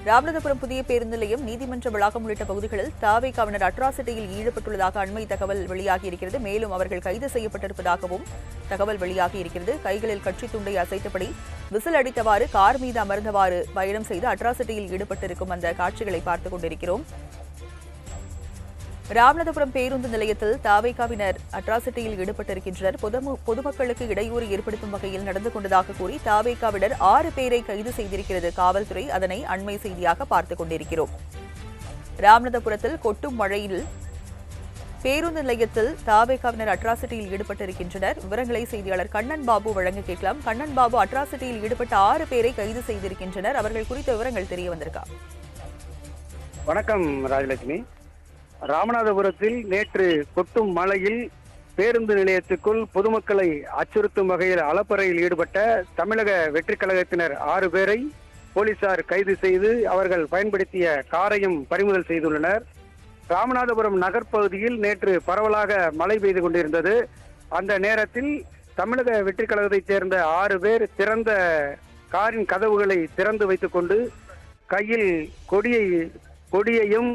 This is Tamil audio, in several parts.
ராமநாதபுரம் புதிய பேருந்து நிலையம், நீதிமன்ற வளாகம் உள்ளிட்ட பகுதிகளில் தாவேகாவினர் அட்ராசிட்டியில் ஈடுபட்டுள்ளதாக அண்மை தகவல் வெளியாகியிருக்கிறது. மேலும் அவர்கள் கைது செய்யப்பட்டிருப்பதாகவும் தகவல் வெளியாகியிருக்கிறது. கைகளில் கட்சி துண்டை அசைத்தபடி விசில் அடித்தவாறு கார் மீது அமர்ந்தவாறு பயணம் செய்து அட்ராசிட்டியில் ஈடுபட்டிருக்கும் அந்த காட்சிகளை பார்த்துக் கொண்டிருக்கிறோம். ராமநாதபுரம் பேருந்து நிலையத்தில் தாவேகாவினர் அட்ராசிட்டியில் ஈடுபட்டிருக்கின்றனர். பொதுமக்களுக்கு இடையூறு ஏற்படுத்தும் வகையில் நடந்து கொண்டதாக கூறி தாவேகாவினர் 6 பேரை கைது செய்திருக்கிறது காவல்துறை. அதனை அண்மை செய்தியாக பார்த்துக் கொண்டிருக்கிறோம். ராமநாதபுரத்தில் கொட்டும் மழையில் பேருந்து நிலையத்தில் தாவேகாவினர் அட்ராசிட்டியில் ஈடுபட்டிருக்கின்றனர். விவரங்களை செய்தியாளர் கண்ணன் பாபு வழங்க கேட்கலாம். கண்ணன் பாபு, அட்ராசிட்டியில் ஈடுபட்ட 6 பேரை கைது செய்திருக்கின்றனர். அவர்கள் குறித்த விவரங்கள் தெரிய வந்திருக்கா? வணக்கம் ராஜலட்சுமி. ராமநாதபுரத்தில் நேற்று கொட்டும் மழையில் பேருந்து நிலையத்துக்குள் பொதுமக்களை அச்சுறுத்தும் வகையில் அலப்பறையில் ஈடுபட்ட தமிழக வெற்றிக் கழகத்தினர் 6 பேரை போலீசார் கைது செய்து அவர்கள் பயன்படுத்திய காரையும் பறிமுதல் செய்துள்ளனர். ராமநாதபுரம் நகர்ப்பகுதியில் நேற்று பரவலாக மழை பெய்து கொண்டிருந்தது. அந்த நேரத்தில் தமிழக வெற்றிக் கழகத்தைச் சேர்ந்த 6 பேர் திறந்த காரின் கதவுகளை திறந்து வைத்துக் கொண்டு கையில் கொடியையும்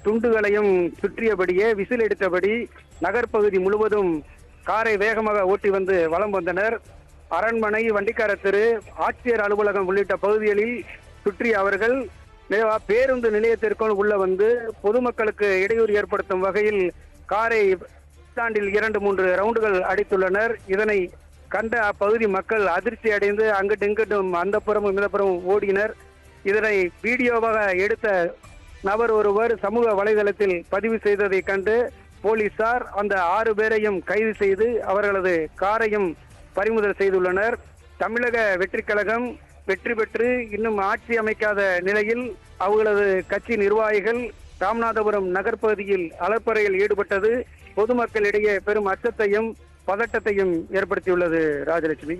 துண்டுகளையும் சுற்றியபடியே விசில் எடுத்தபடி நகர்ப்பகுதி முழுவதும் காரை வேகமாக ஓட்டி வந்து வலம் வந்தனர். அரண்மனை, வண்டிக்கார தெரு, ஆட்சியர் அலுவலகம் உள்ளிட்ட பகுதிகளில் சுற்றி அவர்கள் பேருந்து நிலையத்திற்குள் உள்ள வந்து பொதுமக்களுக்கு இடையூறு ஏற்படுத்தும் வகையில் காரை ஸ்டாண்டில் 2-3 ரவுண்டுகள் அடித்துள்ளனர். இதனை கண்ட அப்பகுதி மக்கள் அதிர்ச்சி அடைந்து அங்கிட்டு இங்கிட்டும் அந்த புறமும் இந்த புறமும் ஓடினர். இதனை வீடியோவாக எடுத்த நபர் ஒருவர் சமூக வலைதளத்தில் பதிவு செய்ததை கண்டு போலீசார் அந்த 6 பேரையும் கைது செய்து அவர்களது காரையும் பறிமுதல் செய்துள்ளனர். தமிழக வெற்றிக் கழகம் வெற்றி பெற்று இன்னும் ஆட்சி அமைக்காத நிலையில் அவர்களது கட்சி நிர்வாகிகள் ராமநாதபுரம் நகர்ப்பகுதியில் அலப்பறையில் ஈடுபட்டது பொதுமக்களிடையே பெரும் அச்சத்தையும் பதட்டத்தையும் ஏற்படுத்தியுள்ளது. ராஜலட்சுமி.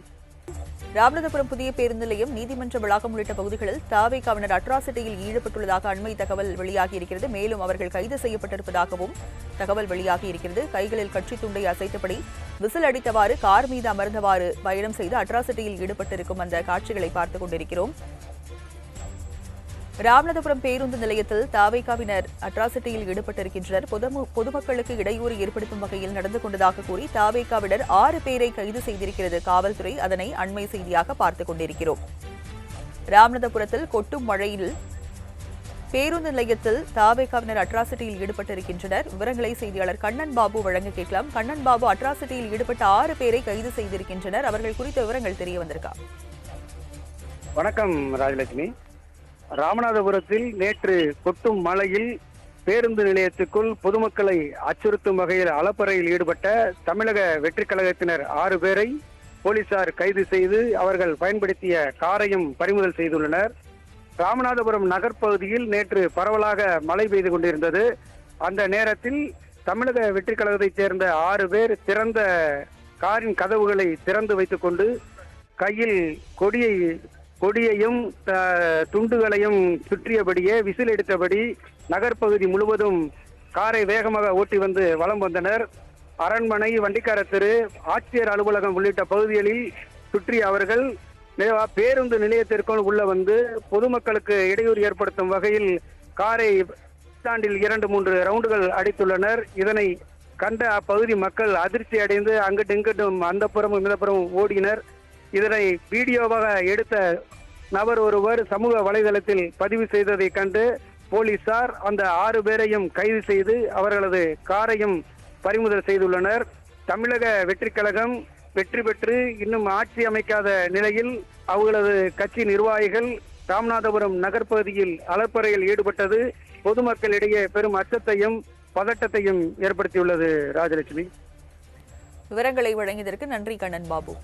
ராமநாதபுரம் புதிய பேருந்து நிலையம், நீதிமன்ற வளாகம் உள்ளிட்ட பகுதிகளில் தாவேகாவினர் அட்ராசிட்டியில் ஈடுபட்டுள்ளதாக அண்மை தகவல் வெளியாகியிருக்கிறது. மேலும் அவர்கள் கைது செய்யப்பட்டிருப்பதாகவும் தகவல் வெளியாகியிருக்கிறது. கைகளில் கட்சி துண்டை அசைத்தபடி விசில் அடித்தவாறு கார் மீது அமர்ந்தவாறு பயணம் செய்து அட்ராசிட்டியில் ஈடுபட்டிருக்கும் அந்த காட்சிகளை பார்த்துக் கொண்டிருக்கிறோம். ராமநாதபுரம் பேருந்து நிலையத்தில் தாவேகாவினர் அட்ராசிட்டியில் ஈடுபட்டிருக்கின்றனர். பொதுமக்களுக்கு இடையூறு ஏற்படுத்தும் வகையில் நடந்து கொண்டதாக கூறி தாவேகாவினர் 6 பேரை கைது செய்திருக்கிறது காவல்துறை. அதனை அண்மை செய்தியாக பார்த்துக் கொண்டிருக்கிறோம். ராமநாதபுரத்தில் கொட்டும் மழையில் பேருந்து நிலையத்தில் தாவேகாவினர் அட்ராசிட்டியில் ஈடுபட்டிருக்கின்றனர். விவரங்களை செய்தியாளர் கண்ணன் பாபு வழங்க கேட்கலாம். கண்ணன் பாபு, அட்ராசிட்டியில் ஈடுபட்ட 6 பேரை கைது செய்திருக்கின்றனர். அவர்கள் குறித்த விவரங்கள் தெரிய வந்திருக்கா? வணக்கம் ராஜலட்சுமி. ராமநாதபுரத்தில் நேற்று கொட்டும் மழையில் பேருந்து நிலையத்துக்குள் பொதுமக்களை அச்சுறுத்தும் வகையில் அலப்பறையில் ஈடுபட்ட தமிழக வெற்றிக் கழகத்தினர் 6 பேரை போலீசார் கைது செய்து அவர்கள் பயன்படுத்திய காரையும் பறிமுதல் செய்துள்ளனர். ராமநாதபுரம் நகர்ப்பகுதியில் நேற்று பரவலாக மழை பெய்து கொண்டிருந்தது. அந்த நேரத்தில் தமிழக வெற்றிக் கழகத்தைச் சேர்ந்த 6 பேர் திறந்த காரின் கதவுகளை திறந்து வைத்துக் கொண்டு கையில் கொடியையும் துண்டுகளையும் சுற்றியபடியே விசில் எடுத்தபடி நகர்ப்பகுதி முழுவதும் காரை வேகமாக ஓட்டி வந்து வலம் வந்தனர். அரண்மனை, வண்டிக்கார தெரு, ஆட்சியர் அலுவலகம் உள்ளிட்ட பகுதிகளில் சுற்றி அவர்கள் பேருந்து நிலையத்திற்குள் உள்ள வந்து பொதுமக்களுக்கு இடையூறு ஏற்படுத்தும் வகையில் காரை ஸ்டாண்டில் 2-3 ரவுண்டுகள் அடித்துள்ளனர். இதனை கண்ட அப்பகுதி மக்கள் அதிர்ச்சி அடைந்து அங்கிட்டு இங்கிட்டும் அந்த புறமும் இந்த புறமும் ஓடினர். இதனை வீடியோவாக எடுத்த நபர் ஒருவர் சமூக வலைதளத்தில் பதிவு செய்ததை கண்டு போலீசார் அந்த 6 பேரையும் கைது செய்து அவர்களது காரையும் பறிமுதல் செய்துள்ளனர். தமிழக வெற்றிக் கழகம் வெற்றி பெற்று இன்னும் ஆட்சி அமைக்காத நிலையில் அவர்களது கட்சி நிர்வாகிகள் ராமநாதபுரம் நகர்ப்பகுதியில் அலப்பறையில் ஈடுபட்டது பொதுமக்களிடையே பெரும் அச்சத்தையும் பதட்டத்தையும் ஏற்படுத்தியுள்ளது. ராஜலட்சுமி. விவரங்களை வழங்கியதற்கு நன்றி கண்ணன் பாபு.